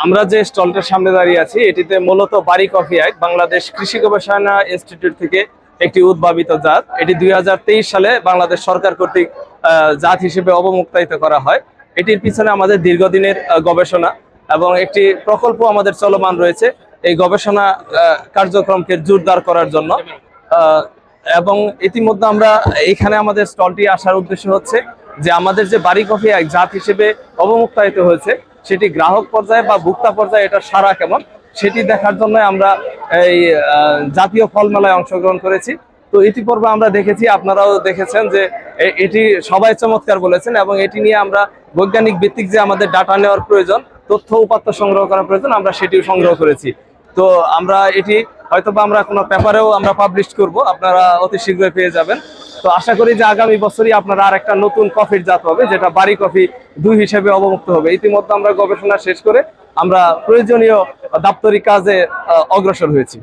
আমরা যে স্টলটার সামনে দাঁড়িয়ে আছি এটিতে মূলত বাড়ি কফি এক বাংলাদেশ কৃষি গবেষণা ইনস্টিটিউট থেকে একটি উদ্ভাবিত জাত। এটি 2023 সালে বাংলাদেশ সরকার কর্তৃক জাত হিসেবে অবমুক্তায়িত করা হয়। এটির পিছনে আমাদের দীর্ঘদিনের গবেষণা এবং একটি প্রকল্প আমাদের চলমান রয়েছে এই গবেষণা কার্যক্রমকে জোরদার করার জন্য। এবং ইতিমধ্যে আমরা এখানে আমাদের স্টলটি আসার উদ্দেশ্য হচ্ছে যে আমাদের যে বাড়ি কফি এক জাত হিসেবে অবমুক্তায়িত হয়েছে সেটি গ্রাহক পর্যায়ে বা ভোক্তা পর্যায়ে এটা সারা কেমন সেটি দেখার জন্য আমরা এই জাতীয় ফল মেলায় অংশগ্রহণ করেছি। তো ইতিপূর্বে আমরা দেখেছি, আপনারাও দেখেছেন যে এটি সবাই চমৎকার বলেছেন এবং এটি নিয়ে আমরা বৈজ্ঞানিক ভিত্তিক যে আমাদের ডাটা নেওয়ার প্রয়োজন, তথ্য উপাত্ত সংগ্রহ করার প্রয়োজন, আমরা সেটিও সংগ্রহ করেছি। তো আমরা এটি হয়তোবা আমরা কোনো পেপারেও আমরা পাবলিশ করব, আপনারা অতি শীঘ্রই পেয়ে যাবেন। তো আশা করি যে আগামী বছরই আপনারা আর একটা নতুন কফির জাত হবে যেটা বাড়ি কফি 2 হিসেবে অবমুক্ত হবে। ইতিমধ্যে আমরা গবেষণা শেষ করে আমরা প্রয়োজনীয় দাপ্তরিক কাজে অগ্রসর হয়েছি।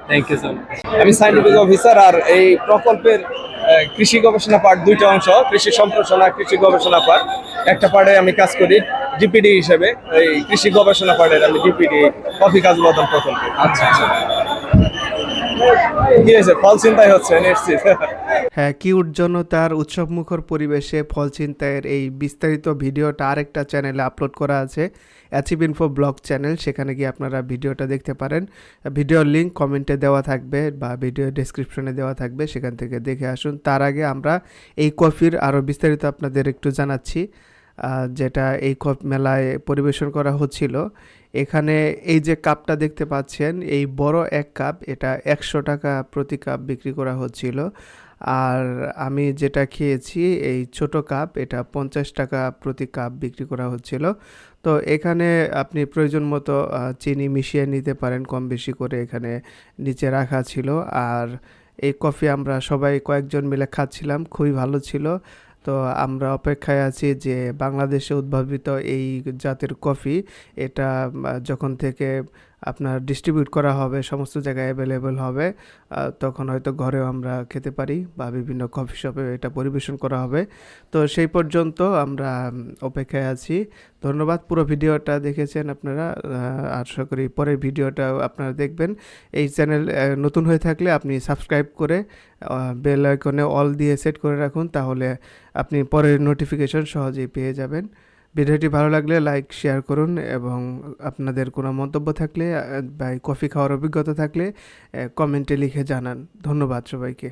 Thank you sir. আমি সায়েন্টিফিক অফিসার আর এই প্রকল্পের কৃষি গবেষণা পার্ট দুইটা অংশ, কৃষি সম্প্রসারণ, কৃষি গবেষণা পার্ট। একটা পার্টে আমি কাজ করি ডিপিডি হিসেবে, এই কৃষি গবেষণা পার্টের আমি ডিপিডি কফি কাজ উৎপাদন প্রকল্পে। আচ্ছা আচ্ছা, কি হয়েছে? ফল চিন্তাই হচ্ছে নিশ্চিত। হ্যাঁ, কি উজ্জ্বলতার উৎসবমুখর পরিবেশে ফল ছিনতাইয়ের এই বিস্তারিত ভিডিওটা আরেকটা চ্যানেলে আপলোড করা আছে, অ্যাচিভ ইনফো ব্লগ চ্যানেল। সেখানে গিয়ে আপনারা ভিডিওটা দেখতে পারেন। ভিডিওর লিঙ্ক কমেন্টে দেওয়া থাকবে বা ভিডিও ডেসক্রিপশনে দেওয়া থাকবে, সেখান থেকে দেখে আসুন। তার আগে আমরা এই কফির আরও বিস্তারিত আপনাদের একটু জানাচ্ছি, যেটা এই মেলায় পরিবেশন করা হচ্ছিল। এখানে এই যে কাপটা দেখতে পাচ্ছেন, এই বড় এক কাপ, এটা 100 টাকা প্রতি কাপ বিক্রি করা হচ্ছিল। আর আমি যেটা খেয়েছি এই ছোট কাপ, এটা 50 টাকা প্রতি কাপ বিক্রি করা হচ্ছিল। তো এখানে আপনি প্রয়োজন মতো চিনি মিশিয়ে নিতে পারেন, কম বেশি করে এখানে নিচে রাখা ছিল। আর এই কফি আমরা সবাই কয়েকজন মিলে খাচ্ছিলাম, খুবই ভালো ছিল। তো আমরা অপেক্ষায় আছি যে বাংলাদেশে উদ্ভাবিত এই জাতের কফি, এটা যখন থেকে আপনার ডিস্ট্রিবিউট করা হবে, সমস্ত জায়গায় অ্যাভেলেবল হবে, তখন হয়তো ঘরেও আমরা খেতে পারি বা বিভিন্ন কফি শপে এটা পরিবেশন করা হবে। তো সেই পর্যন্ত আমরা অপেক্ষায় আছি। ধন্যবাদ। পুরো ভিডিওটা দেখেছেন আপনারা, আশা করি পরের ভিডিওটাও আপনারা দেখবেন। এই চ্যানেল নতুন হয়ে থাকলে আপনি সাবস্ক্রাইব করে বেল আইকনে অল দিয়ে সেট করে রাখুন, তাহলে আপনি পরের নোটিফিকেশন সহজেই পেয়ে যাবেন। ভিডিওটি ভালো লাগলে লাইক শেয়ার করুন এবং আপনাদের কোনো মন্তব্য থাকলে বা কফি খাওয়ার অভিজ্ঞতা থাকলে কমেন্টে লিখে জানান। ধন্যবাদ সবাইকে।